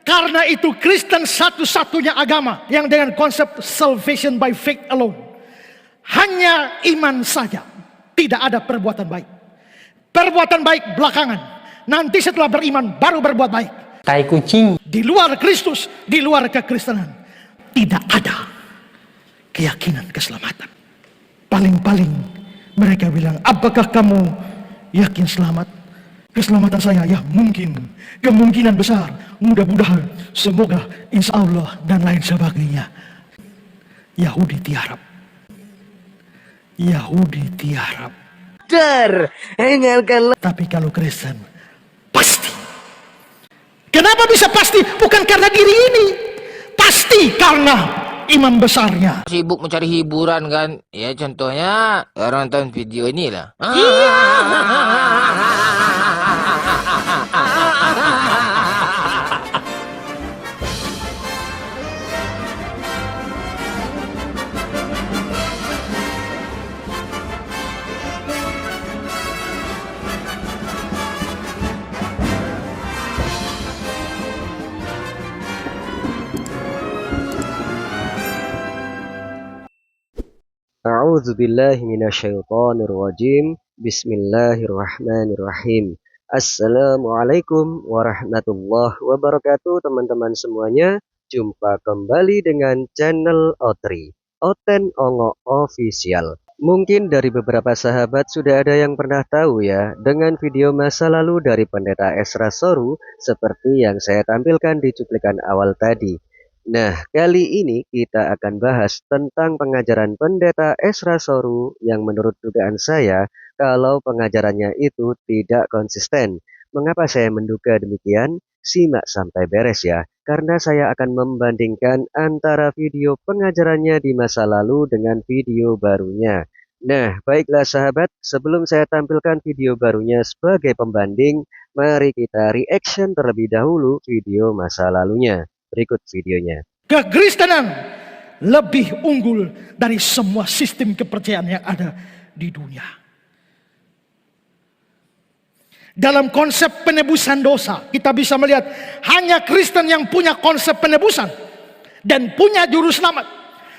Karena itu Kristen satu-satunya agama yang dengan konsep salvation by faith alone. Hanya iman saja, tidak ada perbuatan baik. Perbuatan baik belakangan. Nanti setelah beriman baru berbuat baik. Tai kucing. Di luar Kristus, di luar kekristenan, tidak ada keyakinan keselamatan. Paling-paling mereka bilang, apakah kamu yakin selamat? Keselamatan saya, ya mungkin, kemungkinan besar, mudah-mudahan, semoga, insya Allah, dan lain sebagainya. Yahudi tiarap. Yahudi tiarap. Tapi kalau Kristen, pasti. Kenapa bisa pasti? Bukan karena diri ini. Pasti karena imam besarnya. Sibuk mencari hiburan kan? Ya contohnya orang nonton video inilah. A'udzu billahi minasyaitonir rajim. Bismillahirrahmanirrahim. Assalamualaikum warahmatullahi wabarakatuh, teman-teman semuanya. Jumpa kembali dengan channel Otri, Oten Ongo Official. Mungkin dari beberapa sahabat sudah ada yang pernah tahu ya dengan video masa lalu dari Pendeta Ezra Soru seperti yang saya tampilkan di cuplikan awal tadi. Nah, kali ini kita akan bahas tentang pengajaran Pendeta Ezra Soru yang menurut dugaan saya kalau pengajarannya itu tidak konsisten. Mengapa saya menduga demikian? Simak sampai beres ya, karena saya akan membandingkan antara video pengajarannya di masa lalu dengan video barunya. Nah, baiklah sahabat, sebelum saya tampilkan video barunya sebagai pembanding, mari kita reaction terlebih dahulu video masa lalunya. Berikut videonya. Kekristenan lebih unggul dari semua sistem kepercayaan yang ada di dunia. Dalam konsep penebusan dosa, kita bisa melihat hanya Kristen yang punya konsep penebusan dan punya juru selamat.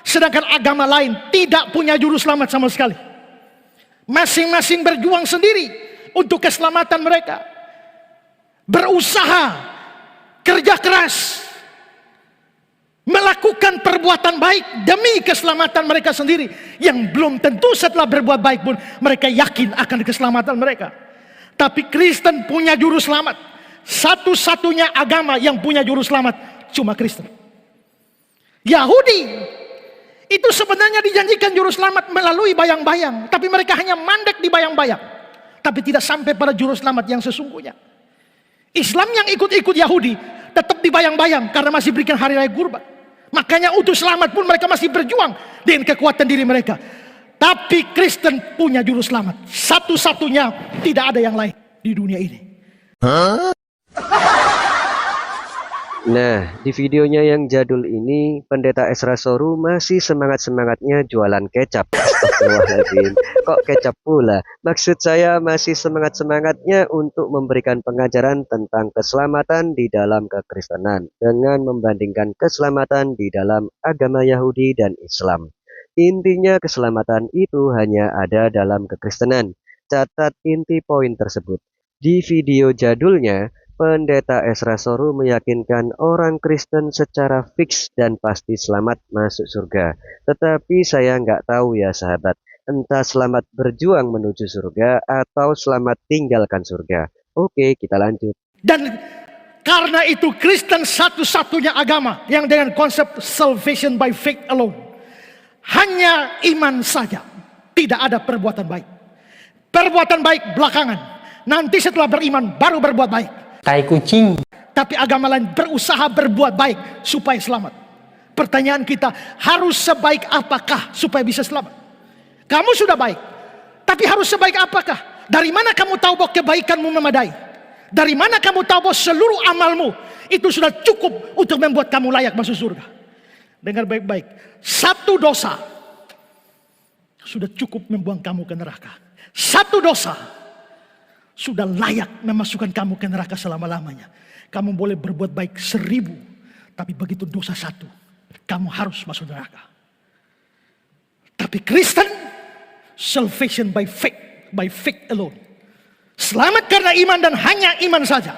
Sedangkan agama lain tidak punya juru selamat sama sekali. Masing-masing berjuang sendiri untuk keselamatan mereka. Berusaha, kerja keras, melakukan perbuatan baik demi keselamatan mereka sendiri, yang belum tentu setelah berbuat baik pun mereka yakin akan keselamatan mereka. Tapi Kristen punya juru selamat. Satu-satunya agama yang punya juru selamat cuma Kristen. Yahudi itu sebenarnya dijanjikan juru selamat melalui bayang-bayang, tapi mereka hanya mandek di bayang-bayang, tapi tidak sampai pada juru selamat yang sesungguhnya. Islam yang ikut-ikut Yahudi tetap di bayang-bayang karena masih berikan hari raya kurban. Makanya untuk selamat pun mereka masih berjuang dengan kekuatan diri mereka. Tapi Kristen punya juru selamat. Satu-satunya, tidak ada yang lain di dunia ini. Nah, di videonya yang jadul ini, Pendeta Ezra Soru masih semangat-semangatnya jualan kecap. Astagfirullahaladzim, kok kecap pula? Maksud saya masih semangat-semangatnya untuk memberikan pengajaran tentang keselamatan di dalam kekristenan dengan membandingkan keselamatan di dalam agama Yahudi dan Islam. Intinya keselamatan itu hanya ada dalam kekristenan. Catat inti poin tersebut. Di video jadulnya, Pendeta Ezra Soru meyakinkan orang Kristen secara fix dan pasti selamat masuk surga. Tetapi saya nggak tahu ya sahabat, entah selamat berjuang menuju surga atau selamat tinggalkan surga. Oke, kita lanjut. Dan karena itu Kristen satu-satunya agama yang dengan konsep salvation by faith alone. Hanya iman saja, tidak ada perbuatan baik. Perbuatan baik belakangan. Nanti setelah beriman baru berbuat baik. Tai kucing. Tapi agama lain berusaha berbuat baik supaya selamat. Pertanyaan kita, harus sebaik apakah supaya bisa selamat? Kamu sudah baik, tapi harus sebaik apakah? Dari mana kamu tahu bahwa kebaikanmu memadai? Dari mana kamu tahu bahwa seluruh amalmu itu sudah cukup untuk membuat kamu layak masuk surga? Dengar baik-baik, satu dosa sudah cukup membuang kamu ke neraka. Satu dosa sudah layak memasukkan kamu ke neraka selama-lamanya. Kamu boleh berbuat baik 1000, tapi begitu dosa 1, kamu harus masuk neraka. Tapi Kristen, salvation by faith alone. Selamat karena iman dan hanya iman saja.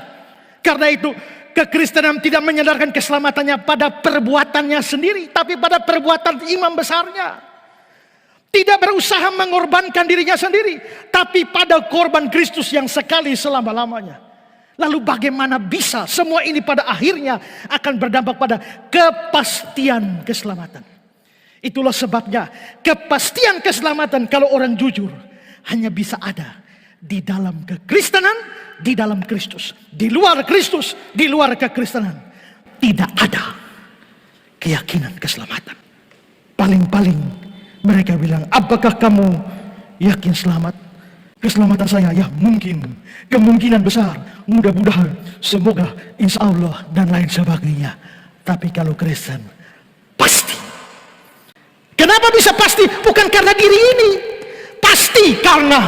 Karena itu kekristenan tidak menyandarkan keselamatannya pada perbuatannya sendiri, tapi pada perbuatan imam besarnya. Tidak berusaha mengorbankan dirinya sendiri, tapi pada korban Kristus yang sekali selama-lamanya. Lalu bagaimana bisa semua ini pada akhirnya akan berdampak pada kepastian keselamatan. Itulah sebabnya kepastian keselamatan kalau orang jujur hanya bisa ada di dalam kekristenan, di dalam Kristus. Di luar Kristus, di luar kekristenan, tidak ada keyakinan keselamatan. Paling-paling mereka bilang, apakah kamu yakin selamat? Keselamatan saya, ya mungkin, kemungkinan besar, mudah-mudahan, semoga, insya Allah, dan lain sebagainya. Tapi kalau Kristen, pasti. Kenapa bisa pasti? Bukan karena diri ini, pasti karena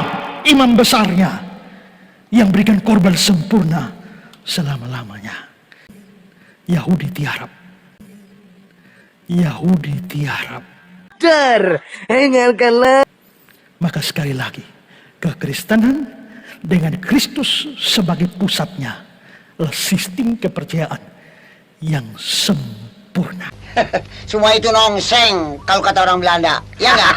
imam besarnya yang berikan korban sempurna selama-lamanya. Yahudi tiarap. Yahudi tiarap. Maka sekali lagi, kekristenan dengan Kristus sebagai pusatnya adalah sistem kepercayaan yang sempurna. Semua itu nongseng kalau kata orang Belanda, ya nggak?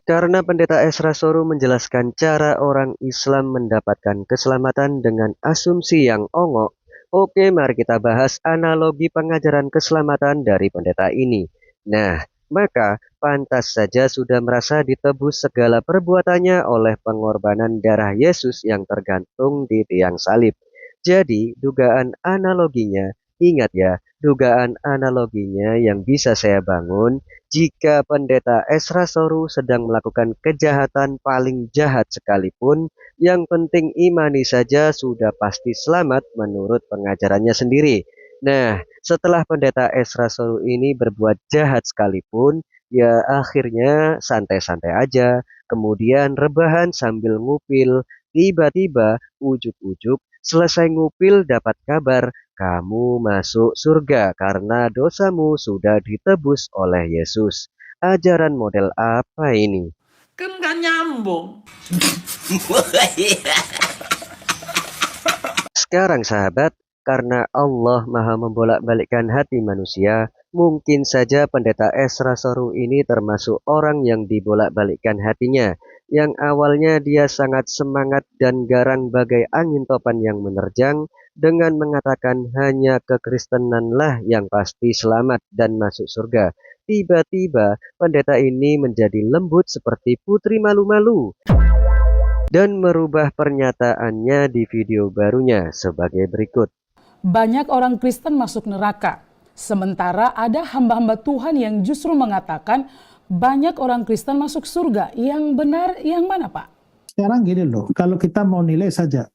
Karena Pendeta Ezra Soru menjelaskan cara orang Islam mendapatkan keselamatan dengan asumsi yang ongok. Oke, mari kita bahas analogi pengajaran keselamatan dari pendeta ini. Nah, maka pantas saja sudah merasa ditebus segala perbuatannya oleh pengorbanan darah Yesus yang tergantung di tiang salib. Jadi, dugaan analoginya, ingat ya, dugaan analoginya yang bisa saya bangun jika Pendeta Ezra Soru sedang melakukan kejahatan paling jahat sekalipun, yang penting imani saja sudah pasti selamat menurut pengajarannya sendiri. Nah, setelah Pendeta Ezra Soru ini berbuat jahat sekalipun, ya akhirnya santai-santai aja, kemudian rebahan sambil ngupil, tiba-tiba ujuk-ujuk selesai ngupil dapat kabar, kamu masuk surga karena dosamu sudah ditebus oleh Yesus. Ajaran model apa ini? Kan gak nyambung. Sekarang sahabat, karena Allah maha membolak-balikkan hati manusia, mungkin saja Pendeta Ezra Soru ini termasuk orang yang dibolak-balikkan hatinya. Yang awalnya dia sangat semangat dan garang bagai angin topan yang menerjang, dengan mengatakan hanya kekristenanlah yang pasti selamat dan masuk surga. Tiba-tiba pendeta ini menjadi lembut seperti putri malu-malu dan merubah pernyataannya di video barunya sebagai berikut. Banyak orang Kristen masuk neraka, sementara ada hamba-hamba Tuhan yang justru mengatakan banyak orang Kristen masuk surga. Yang benar yang mana, Pak? Sekarang gini loh, kalau kita mau nilai saja,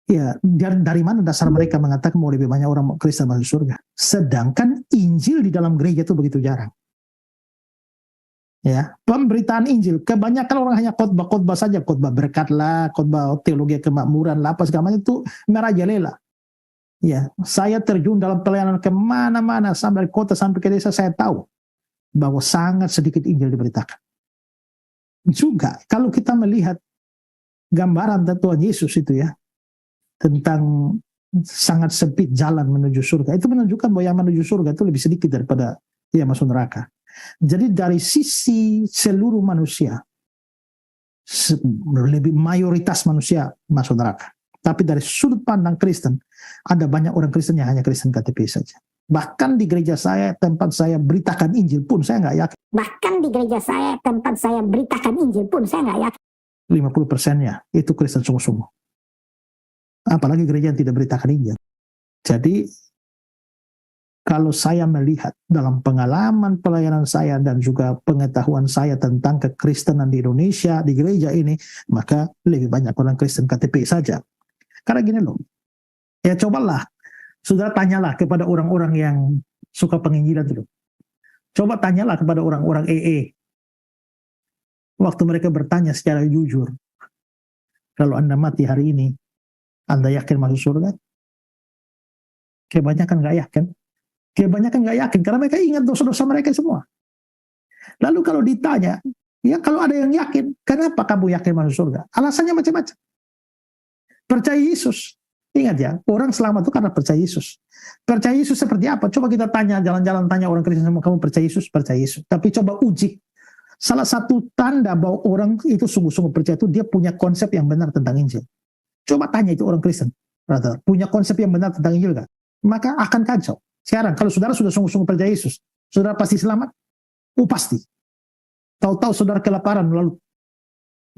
ya dari mana dasar mereka mengatakan mau lebih banyak orang Kristen masuk surga? Sedangkan Injil di dalam gereja itu begitu jarang. Ya, pemberitaan Injil, kebanyakan orang hanya khotbah-khotbah saja, khotbah berkat lah, khotbah teologi kemakmuran lah, apa segala macam itu merajalela. Ya, saya terjun dalam pelayanan kemana-mana, sampai kota sampai ke desa, saya tahu bahwa sangat sedikit Injil diberitakan. Juga kalau kita melihat gambaran Tuhan Yesus itu ya, tentang sangat sempit jalan menuju surga, itu menunjukkan bahwa yang menuju surga itu lebih sedikit daripada yang masuk neraka. Jadi dari sisi seluruh manusia, lebih mayoritas manusia masuk neraka. Tapi dari sudut pandang Kristen, ada banyak orang Kristen yang hanya Kristen KTP saja. Bahkan di gereja saya, tempat saya beritakan Injil pun saya nggak yakin. Bahkan di gereja saya, tempat saya beritakan Injil pun saya nggak yakin. 50%-nya itu Kristen sungguh-sungguh. Apalagi gereja yang tidak beritakan Injil. Jadi, kalau saya melihat dalam pengalaman pelayanan saya dan juga pengetahuan saya tentang kekristenan di Indonesia, di gereja ini, maka lebih banyak orang Kristen KTP saja. Karena gini loh, ya cobalah, sudah tanyalah kepada orang-orang yang suka penginjilan dulu. Coba tanyalah kepada orang-orang EE. Waktu mereka bertanya secara jujur, kalau Anda mati hari ini, Anda yakin masuk surga? Kebanyakan nggak yakin. Kebanyakan nggak yakin karena mereka ingat dosa-dosa mereka semua. Lalu kalau ditanya, ya kalau ada yang yakin, kenapa kamu yakin masuk surga? Alasannya macam-macam. Percaya Yesus. Ingat ya, orang selamat itu karena percaya Yesus. Percaya Yesus seperti apa? Coba kita tanya, jalan-jalan tanya orang Kristen semua, kamu percaya Yesus? Percaya Yesus. Tapi coba uji. Salah satu tanda bahwa orang itu sungguh-sungguh percaya itu dia punya konsep yang benar tentang Injil. Coba tanya itu orang Kristen, brother, punya konsep yang benar tentang Injil gak? Maka akan kacau. Sekarang kalau saudara sudah sungguh-sungguh percaya Yesus, saudara pasti selamat? Pasti. Tahu-tahu saudara kelaparan lalu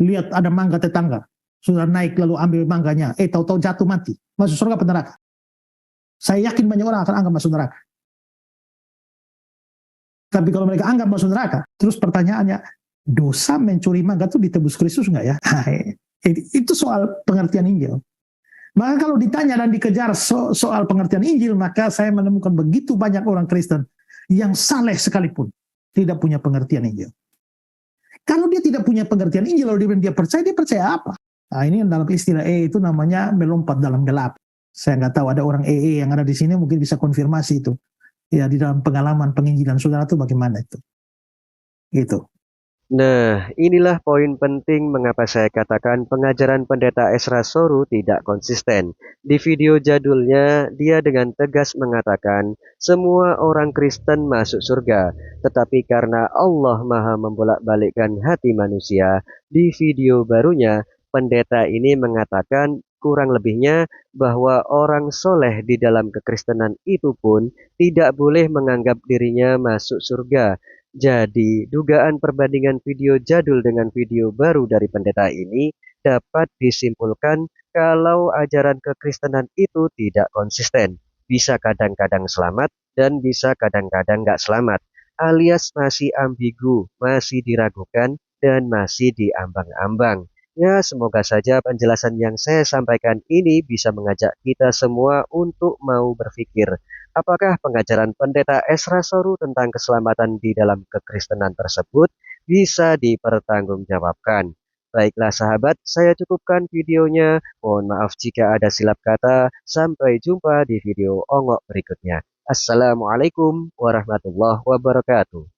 lihat ada mangga tetangga, saudara naik lalu ambil mangganya, tahu-tahu jatuh mati, masuk surga apa neraka? Saya yakin banyak orang akan anggap masuk neraka. Tapi kalau mereka anggap masuk neraka, terus pertanyaannya, dosa mencuri mangga itu ditebus Kristus nggak ya? Itu soal pengertian Injil. Maka kalau ditanya dan dikejar soal pengertian Injil, maka saya menemukan begitu banyak orang Kristen yang saleh sekalipun tidak punya pengertian Injil. Kalau dia tidak punya pengertian Injil, lalu dia percaya apa? Nah, ini dalam istilah itu namanya melompat dalam gelap. Saya nggak tahu, ada orang yang ada di sini mungkin bisa konfirmasi itu. Ya, di dalam pengalaman penginjilan saudara itu bagaimana itu? Gitu. Nah, inilah poin penting mengapa saya katakan pengajaran Pendeta Ezra Soru tidak konsisten. Di video jadulnya, dia dengan tegas mengatakan, semua orang Kristen masuk surga. Tetapi karena Allah Maha membolak-balikkan hati manusia, di video barunya, pendeta ini mengatakan kurang lebihnya bahwa orang soleh di dalam kekristenan itu pun tidak boleh menganggap dirinya masuk surga. Jadi, dugaan perbandingan video jadul dengan video baru dari pendeta ini dapat disimpulkan kalau ajaran kekristenan itu tidak konsisten. Bisa kadang-kadang selamat dan bisa kadang-kadang nggak selamat. Alias masih ambigu, masih diragukan, dan masih diambang-ambang. Ya, semoga saja penjelasan yang saya sampaikan ini bisa mengajak kita semua untuk mau berpikir, apakah pengajaran Pendeta Ezra Soru tentang keselamatan di dalam kekristenan tersebut bisa dipertanggungjawabkan. Baiklah sahabat, saya cukupkan videonya. Mohon maaf jika ada silap kata. Sampai jumpa di video ongok berikutnya. Assalamualaikum warahmatullahi wabarakatuh.